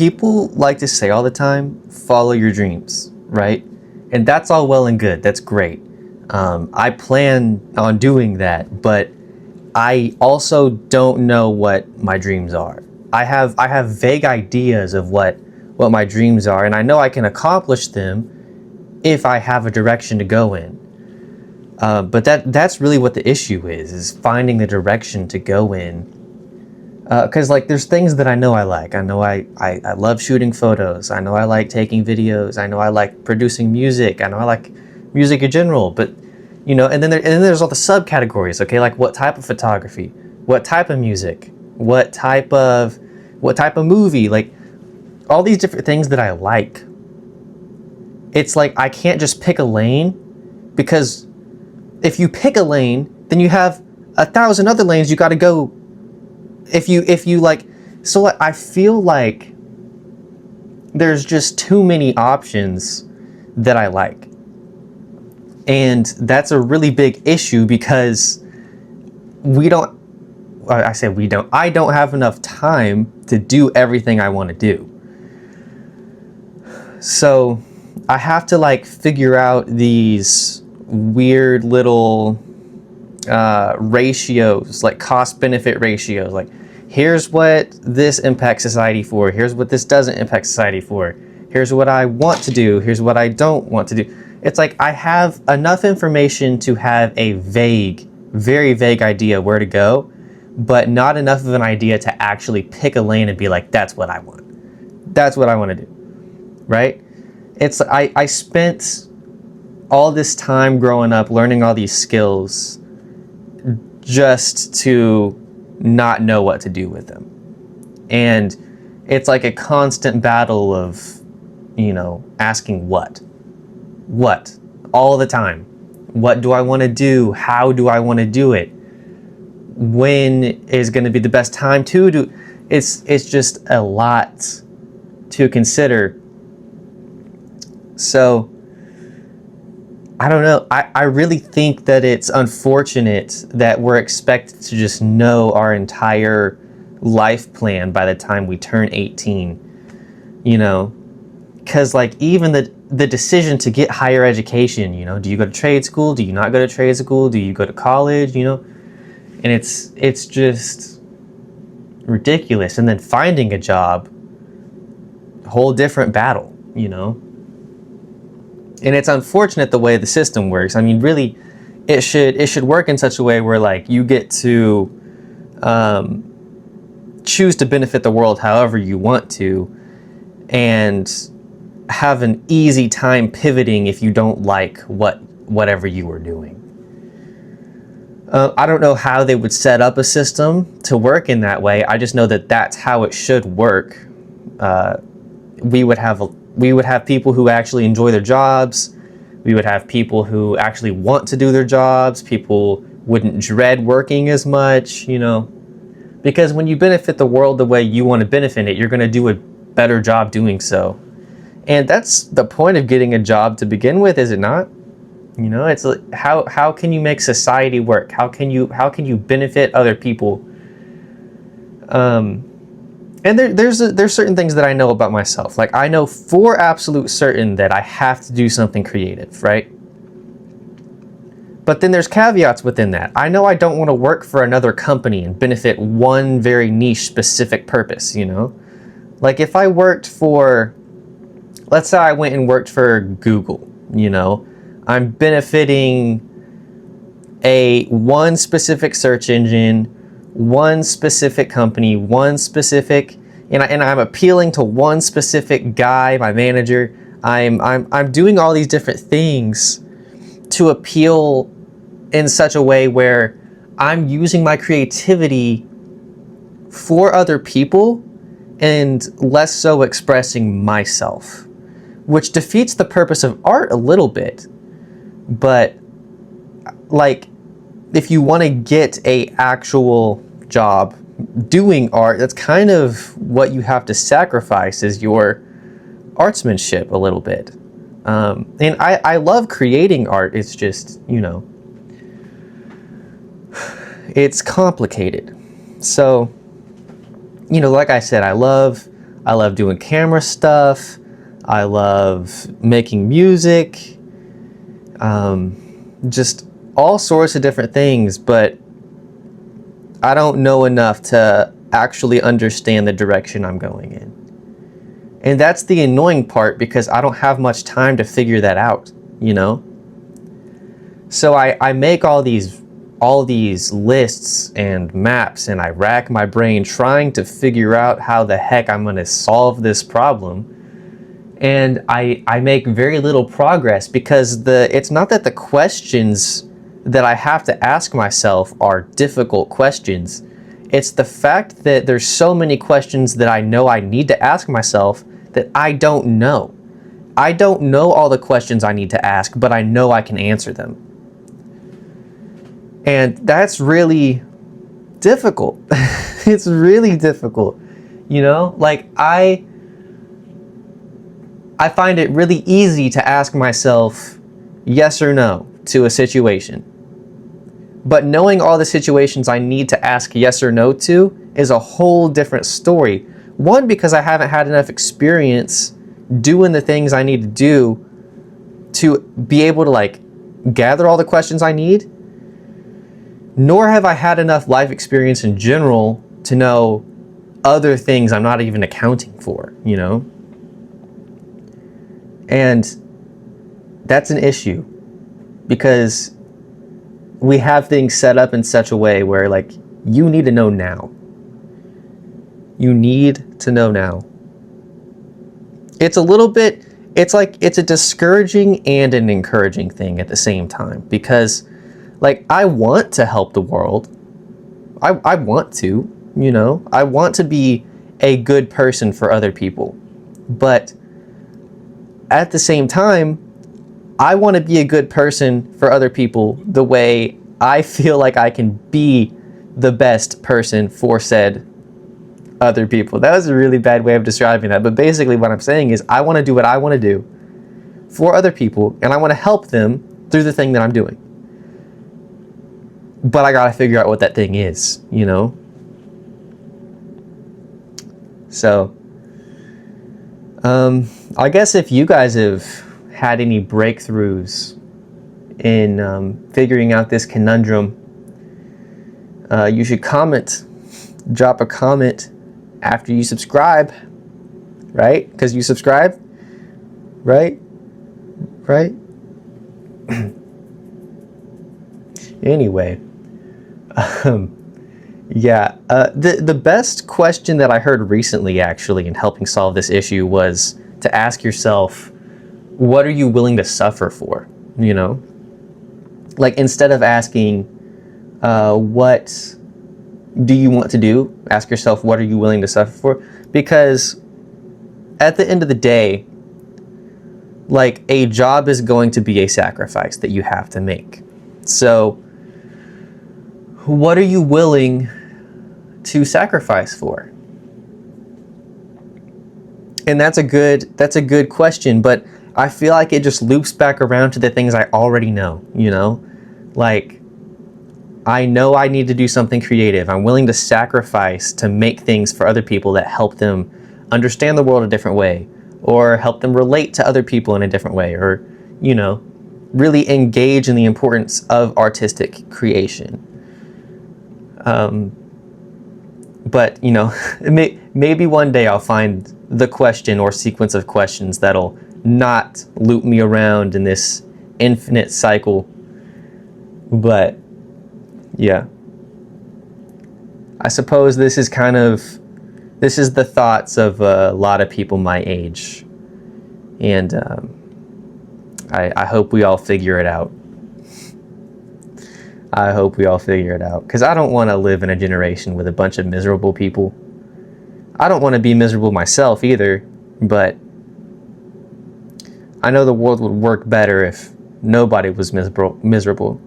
people like to say all the time, follow your dreams, right? And that's all well and good. That's great. I plan on doing that, but I also don't know what my dreams are. I have vague ideas of what my dreams are, and I know I can accomplish them if I have a direction to go in. But that's really what the issue is finding the direction to go in. Because like there's things that I know I like. I know I love shooting photos. I know I like taking videos. I know I like producing music. I know I like music in general. But you know, and then there's all the subcategories. Okay, like what type of photography, what type of music, what type of movie, like all these different things that I like. It's like I can't just pick a lane, because if you pick a lane, then you have 1,000 other lanes you got to go. If you like, so I feel like there's just too many options that I like. And that's a really big issue, because I don't have enough time to do everything I want to do. So I have to like figure out these weird little ratios, like cost benefit ratios. Like, here's what this impacts society for, here's what this doesn't impact society for, here's what I want to do, here's what I don't want to do. It's like I have enough information to have a very vague idea where to go, but not enough of an idea to actually pick a lane and be like, that's what I want. That's what I want to do. Right? It's I spent all this time growing up learning all these skills just to not know what to do with them. And it's like a constant battle of, you know, asking what all the time. What do I want to do? How do I want to do it? When is going to be the best time to do? It's just a lot to consider. So I don't know. I really think that it's unfortunate that we're expected to just know our entire life plan by the time we turn 18, you know, because like even the decision to get higher education, you know, do you go to trade school? Do you not go to trade school? Do you go to college? You know, and it's just ridiculous. And then finding a job, whole different battle, you know. And it's unfortunate the way the system works. I mean, really, it should work in such a way where like you get to choose to benefit the world however you want to, and have an easy time pivoting if you don't like whatever you were doing. I don't know how they would set up a system to work in that way. I just know that that's how it should work. We would have people who actually enjoy their jobs. We would have people who actually want to do their jobs. People wouldn't dread working as much, you know, because when you benefit the world the way you want to benefit it, you're going to do a better job doing so. And that's the point of getting a job to begin with, is it not? You know, it's like, how can you make society work? How can you benefit other people? And there's certain things that I know about myself. Like I know for absolute certain that I have to do something creative, right? But then there's caveats within that. I know I don't want to work for another company and benefit one very niche specific purpose, you know? Like if I worked for, let's say I went and worked for Google, you know, I'm benefiting one specific search engine, one specific company, one specific, and I'm appealing to one specific guy, my manager. I'm doing all these different things to appeal in such a way where I'm using my creativity for other people and less so expressing myself, which defeats the purpose of art a little bit. But like, if you want to get a actual job doing art, that's kind of what you have to sacrifice, is your artsmanship a little bit. And I love creating art. It's just, you know, it's complicated. So, you know, like I said, I love I love doing camera stuff. I love making music. Just all sorts of different things, but I don't know enough to actually understand the direction I'm going in. And that's the annoying part, because I don't have much time to figure that out, you know? So I make all these lists and maps, and I rack my brain trying to figure out how the heck I'm going to solve this problem. And I make very little progress, because it's not that the questions that I have to ask myself are difficult questions. It's the fact that there's so many questions that I know I need to ask myself that I don't know. I don't know all the questions I need to ask, but I know I can answer them. And that's really difficult. It's really difficult. You know, like I find it really easy to ask myself yes or no to a situation. But knowing all the situations I need to ask yes or no to is a whole different story. One, because I haven't had enough experience doing the things I need to do to be able to like gather all the questions I need. Nor have I had enough life experience in general to know other things I'm not even accounting for, you know? And that's an issue, because we have things set up in such a way where like you need to know now. You need to know now. It's a little bit, it's a discouraging and an encouraging thing at the same time, because like I want to help the world. I want to, you know, I want to be a good person for other people. But at the same time, I want to be a good person for other people the way I feel like I can be the best person for said other people. That was a really bad way of describing that. But basically what I'm saying is I want to do what I want to do for other people, and I want to help them through the thing that I'm doing. But I got to figure out what that thing is, you know? So, I guess if you guys have had any breakthroughs in figuring out this conundrum, you should drop a comment after you subscribe, right? Because you subscribe, right? Anyway, the best question that I heard recently, actually, in helping solve this issue was to ask yourself, what are you willing to suffer for? You know, like instead of asking, what do you want to do? Ask yourself, what are you willing to suffer for? Because at the end of the day, like a job is going to be a sacrifice that you have to make. So what are you willing to sacrifice for? And that's a good question, but I feel like it just loops back around to the things I already know, you know? Like, I know I need to do something creative. I'm willing to sacrifice to make things for other people that help them understand the world a different way, or help them relate to other people in a different way, or, you know, really engage in the importance of artistic creation. But, you know, maybe one day I'll find the question or sequence of questions that'll not loop me around in this infinite cycle. But, yeah. I suppose this is the thoughts of a lot of people my age. And I hope we all figure it out. I hope we all figure it out, because I don't want to live in a generation with a bunch of miserable people. I don't want to be miserable myself either, but I know the world would work better if nobody was miserable.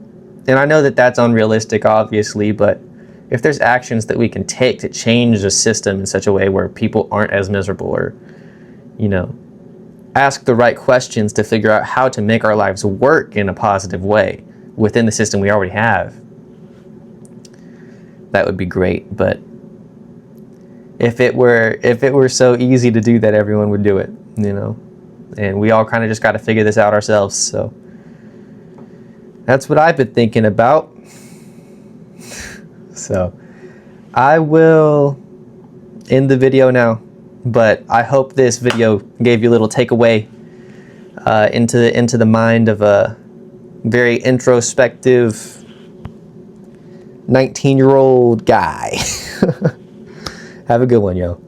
And I know that that's unrealistic, obviously, but if there's actions that we can take to change the system in such a way where people aren't as miserable, or, you know, ask the right questions to figure out how to make our lives work in a positive way within the system we already have, that would be great. But if it were so easy to do that, everyone would do it, you know. And we all kind of just got to figure this out ourselves. So that's what I've been thinking about. So I will end the video now, but I hope this video gave you a little takeaway into the mind of a very introspective 19-year-old guy. Have a good one, yo.